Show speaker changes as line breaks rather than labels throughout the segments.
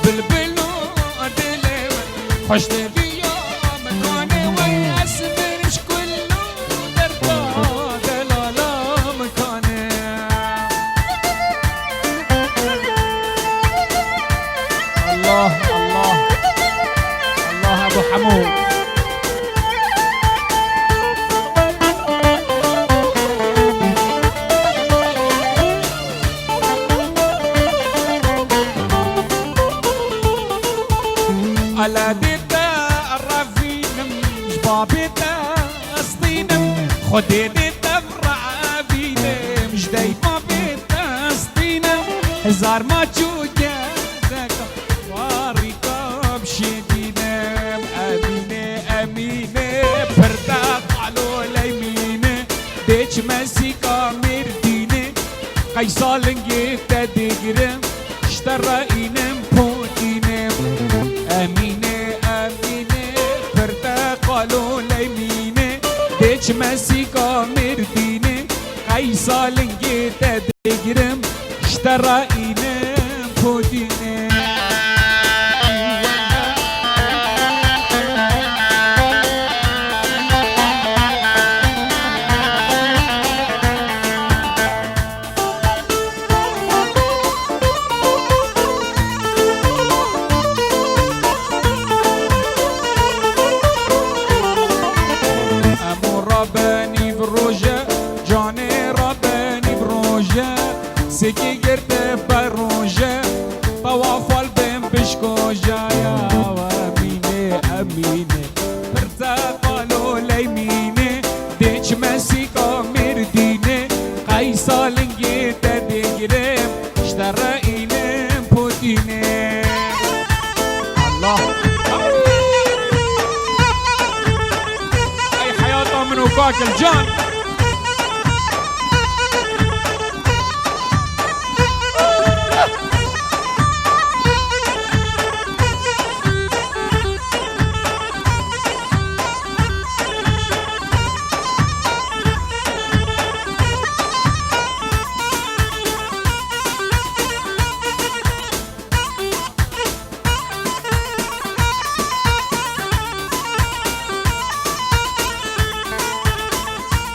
بلبل و دل من خوش دلی یا مکانه و اسمرش کلو در تا دلالا مکانه الله الله الله ابو حمود على ديتا الرافينم جبابيتا اسطينم خدي ديتا برعابينم جدايما بيتا اسطينم هزار ما تشوجا ذاك واريكا بشدينم امينه امينه بردا قالوا ليمينه ديش مسيكا مردينه قيصالنجي تدقرم اشترينم بوتينم امینه امینه پرتقالو لیمینه دیچ مسیکا مردینه قیسالنگی تدگرم اشترائینه پودینه سکی گرده بروجه طوافال بین بشکوجه یا و امینه امینه پرتقالو لیمینه دیچ مسیکا مردینه قیسالنگی تدگرم اشترائینم پودینه الله ای حیاتا من وفاك الجان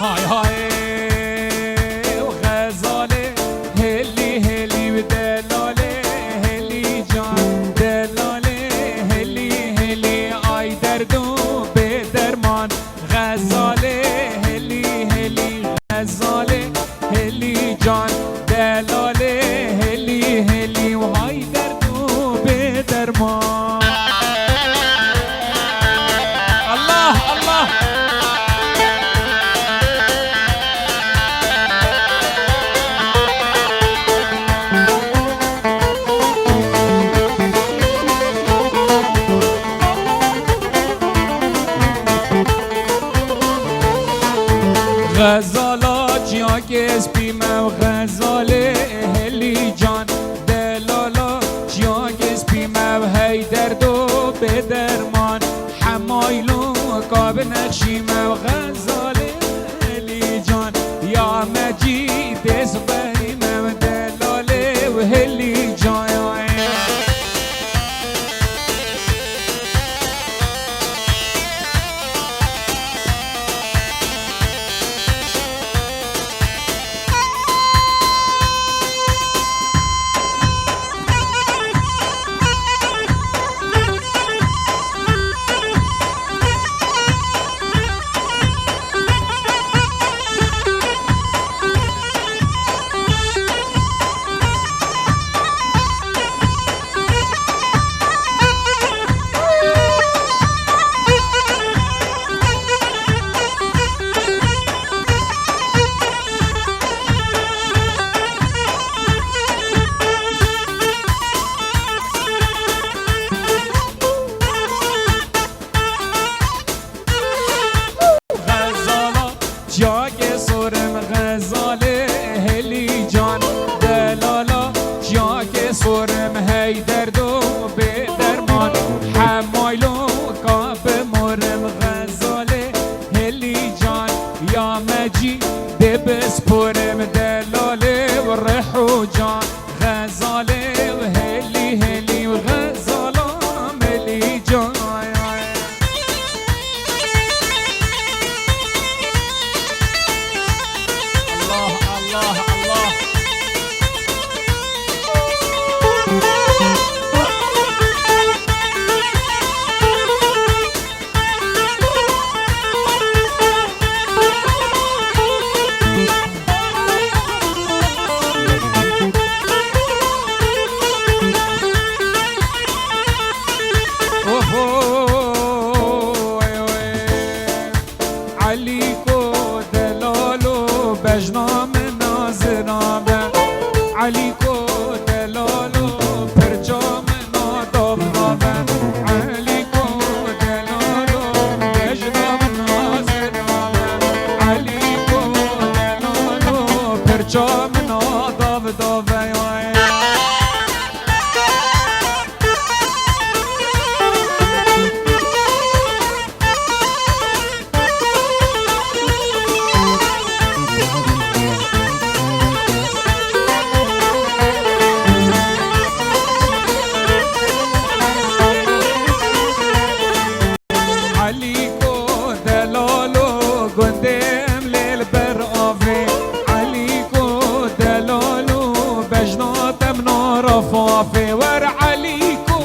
هاي هاي وغزالة هلي هلي ودلالة هلي جان دلالة هلي هلي آي دردو بدرمان غزالة هلي هلي غزالة هلي جان دلالة هلي هلي وهاي دردو بدرمان الله الله غزالات یا گسپی مو غزاله هلی جان دلالا یا گسپی مو هی درد و به درمان حمایلو کاب نقشی مو غزاله هلی جان یا مجید اسبری مو دلاله و هلی جان بجنام نازرامه علی کو دلالو پرچام نادابرامه علی کو دلالو بجنام نازرامه علی کو دلالو پرچام نادابرامه رفافي ور عليكو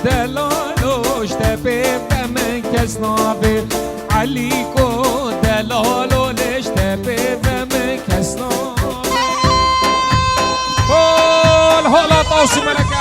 دلالو اشتبه من كسنابي عليكو دلالو اشتبه من كسنابي قول هلا طوسي ملكة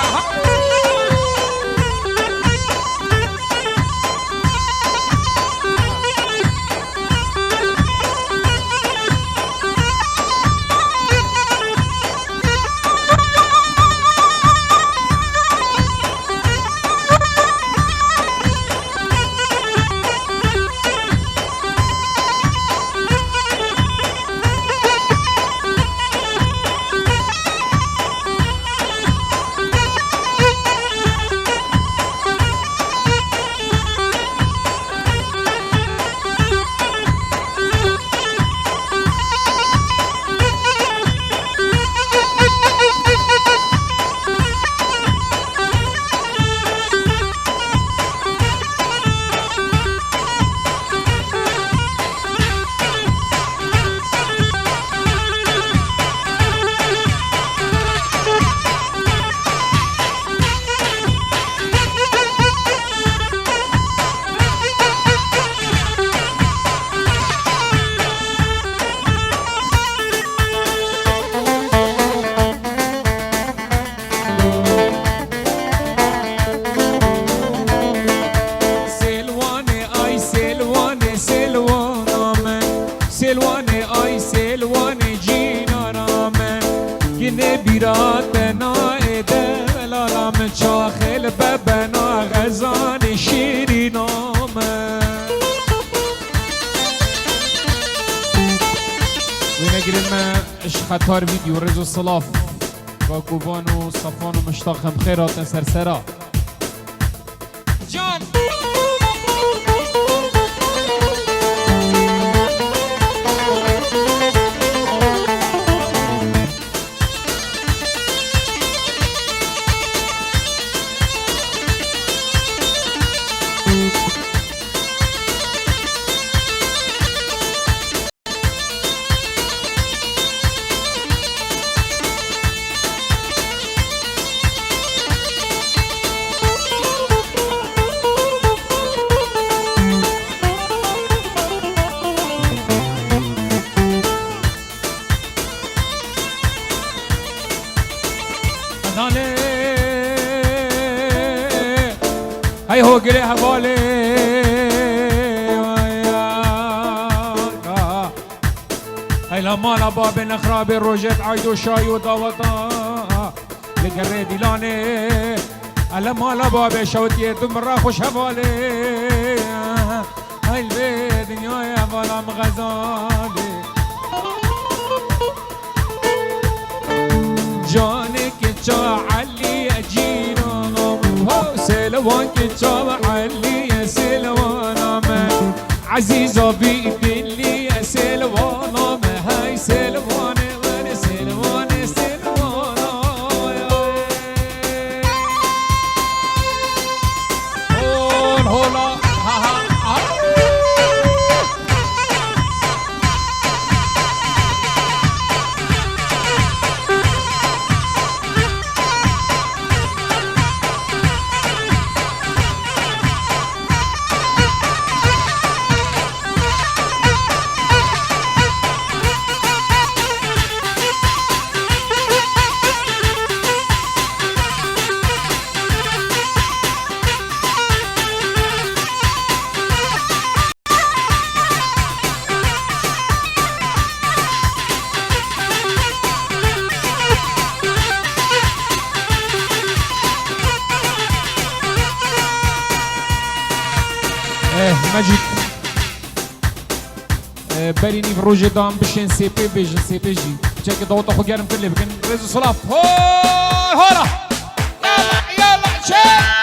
بیرات نایده ولالم چاخل ببنا غزان شیری نامه ونگریم اش خطار ویدیو رزو صلاف با کوبان و صفان و مشتاقم خیرات سرسرا جان هاي هو قلي حوالي هاي لما لباب نخراب الروجت عيدو شاي ودوطا لقري ديلاني لما لباب شوتي تمرا خوش حوالي هاي البيت دنيا يا ظلام غزالي جانك علي أجينا سلوان كتاب علي يا سلوان عزيزة بيدي اللي يا سلوان هاي سلوان وانا سلوان سلوان هول هولا ها ها مجید برینی و روژ دام بشین سیپی بیجن سیپی جی چه که دوتا خو گرم کلی بکن رزو صلاف هولا يلا شيل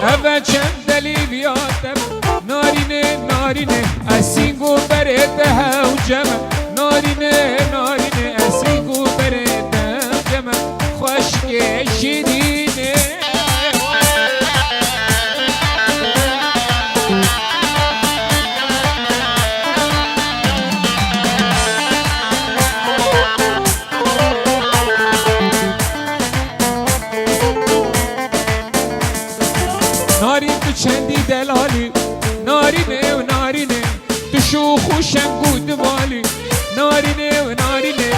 يا هلا چند دلیل یادم نارینه نارینه اسینگو برده و جمع نارینه نارینه اسینگو برده و جمع خشک شیرینه نارین تو چندی دلالی نارینه و نارینه تو شوخ و شنگ و دوالی نارینه و نارینه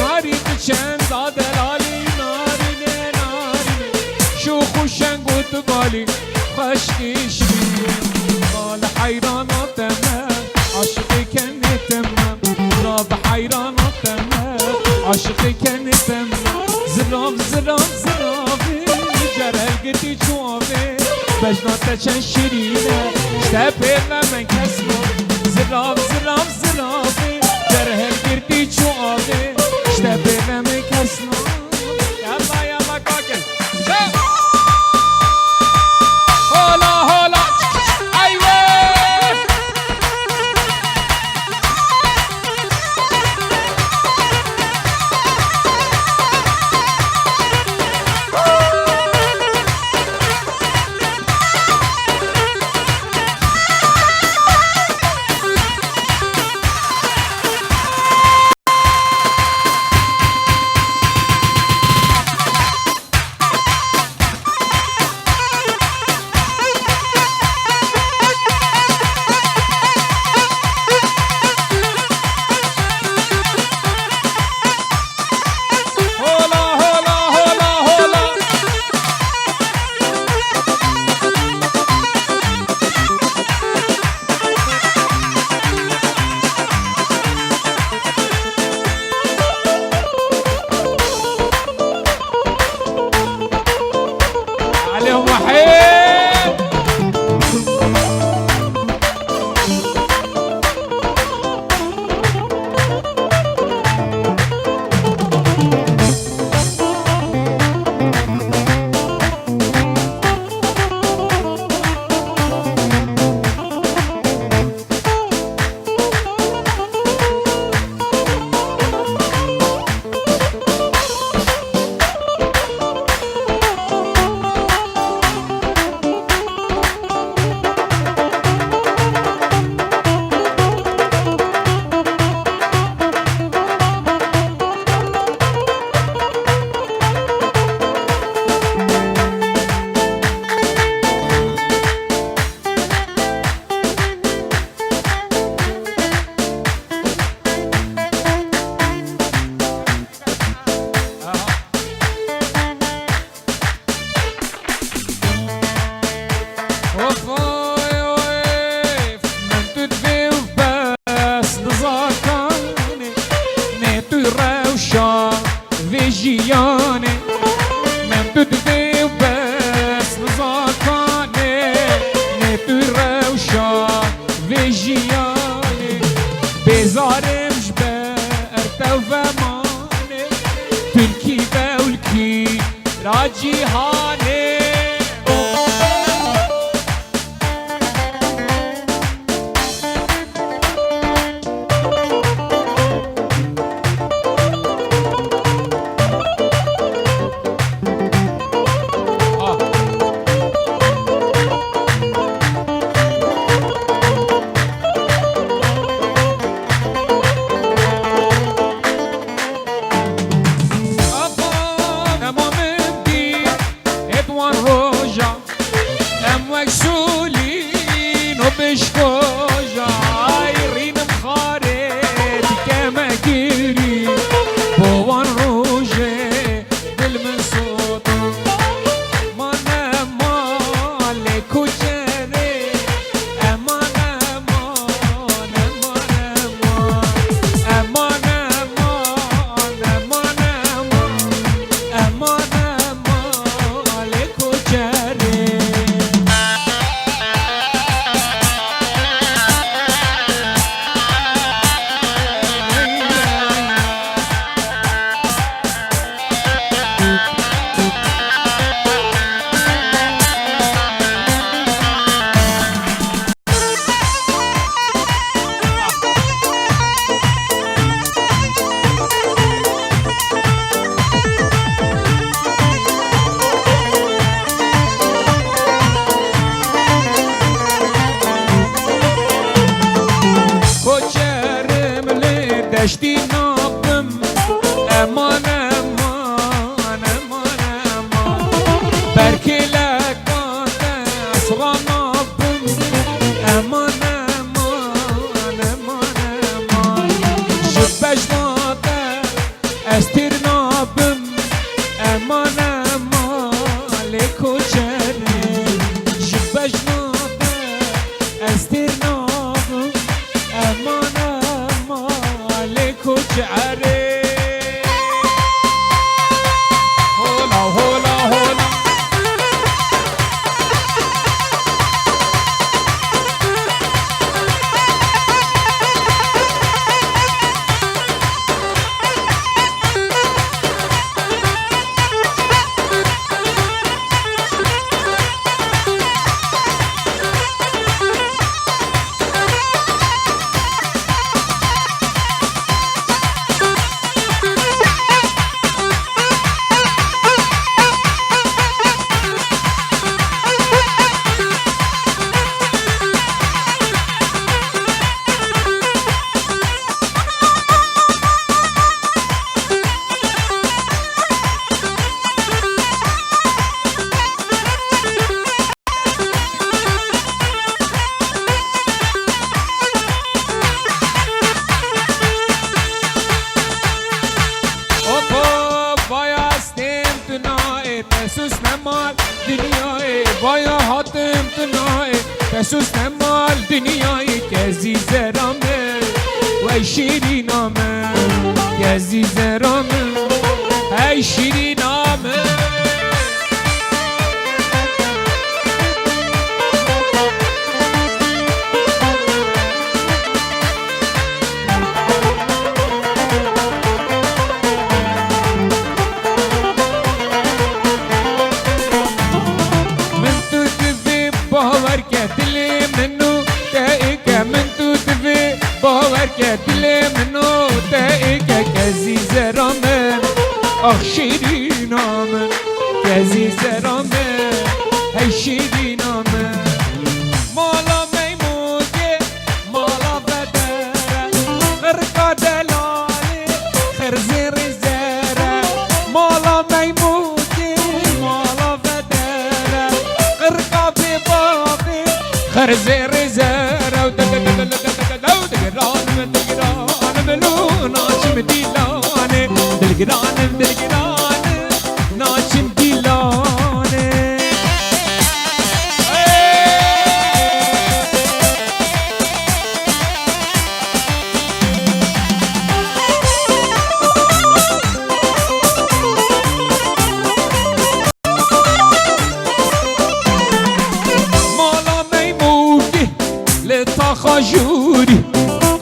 نارین تو چند دلالی نارینه نارینه شوخ و شنگ و دوالی خشکی شیرین قال حیراناتم عاشقی کنتم راب حیراناتم عاشقی کنتم زلام زلام زلامي جرى قدي جوابي بجنات چن شیرینه شتبه من کسمو زلام زلام زلامي جرى قدي جوابي شتبه من کسمو يلا يلا كاكل هلا هلا ايوه جیانه را جیهانه دشتی نابم امان امان امان امان برکی لکات اسرا نابم امان امان امان امان شبش ناده استیر نابم امان امان لیکو چنه شبش ناده استیر نابم امان شعري هولا هولا هولا پسوس نمال دنیای بایا حاتم تنای پسوس نمال دنیای که زیزرامه و شیرینامه که زیزرامه ای شیرینامه دل منو تایگه کزیز رامه آخ شیرینامه کزیز رامه ای شیرینامه مالا میموگه مالا بدره غرقا دلاله خرزیر زره مالا میموگه مالا بدره غرقا ببابه خرزیر زره دلگرانم دلگرانم ناچم دیلانه مالا میمودی لطا خاجوری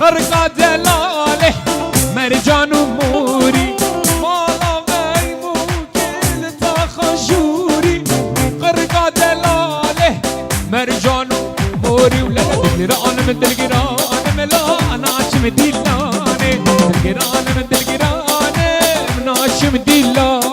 غرقا دلاله مرجان و موری مالا میمودی لطا خاجوری ناشم دلاني دلقراني من دلقراني ناشم دلاني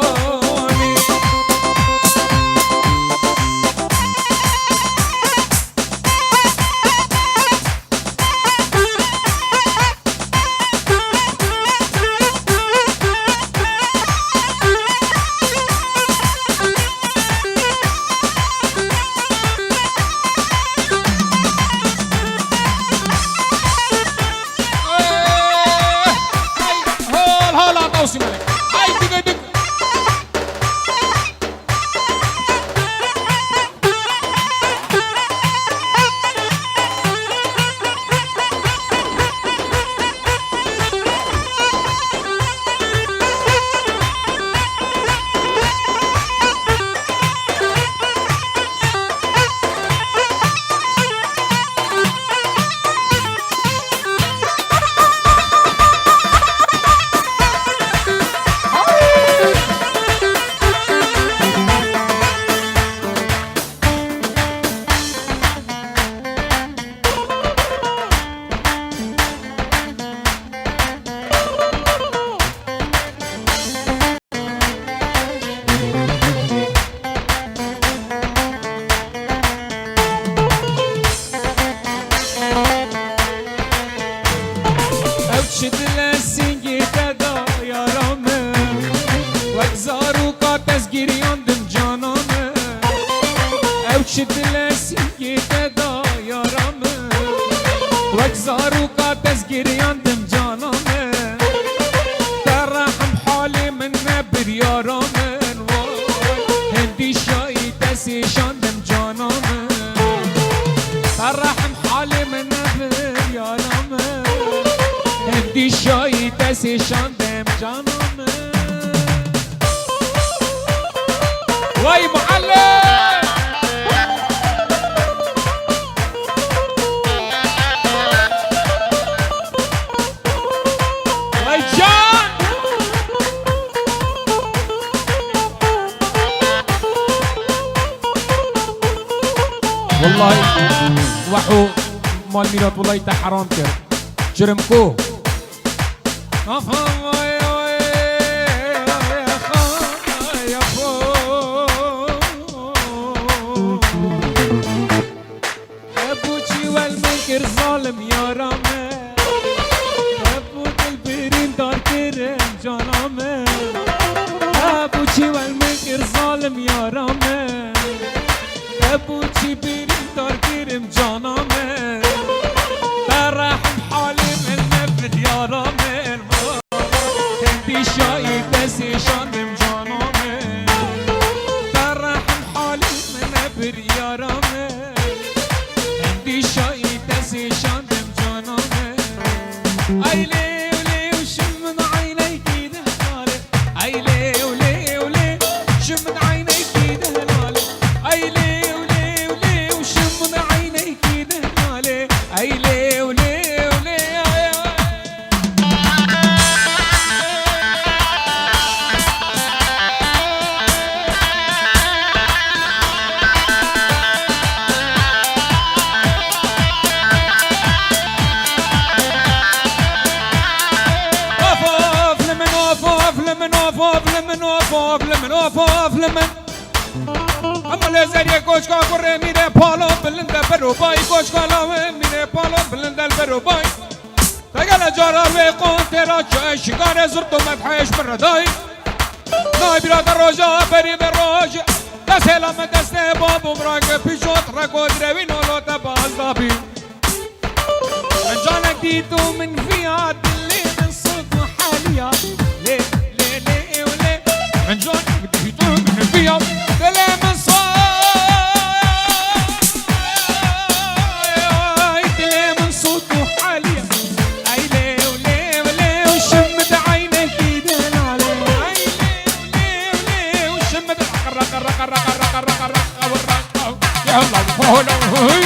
شاندم جانم واي معلم واي جان والله وحو مال ميلاد والله تا حرام كر جرمكو ابوچی والمنکر ظالم یارامه ابو دل برین دار کرم جانامه ابوچی والمنکر ظالم یارامه ابوچی برین دار کرم جانامه برحم حالی من نفد یارامه شایی دستی شاندم جانامه برحم حالی من نبر یارامه هندی شایی دستی شاندم جانامه ای لیو لیو شم من عینیکی دهلاله ای لیو لیو لیو شم من عینیکی دهلاله ای لیو لیو لیو شم من عینیکی دهلاله ای لیو لیو اما لزری کوچکا کره میره پالو بلنده برو بای کوچکا لاوه میره پالو بلنده برو بای تگل جارا و قنترا چه شکار زرد و مدحش بردای نای برادر روژا بری به روژ دست هلام دست بابو مراک پیشوت رکو دروی نولو تباز دابی من جانک دیدو من فیاد دلی من صد و حالیا لی لی لی ولی من جانک دیدو من فیاد دلی من صد دلی من صد و حالیا ای لی ولی ولی وشمد عينك ديدن علي ای لی ولی وشمد رق رق رق رق رق رق رق رق يا الله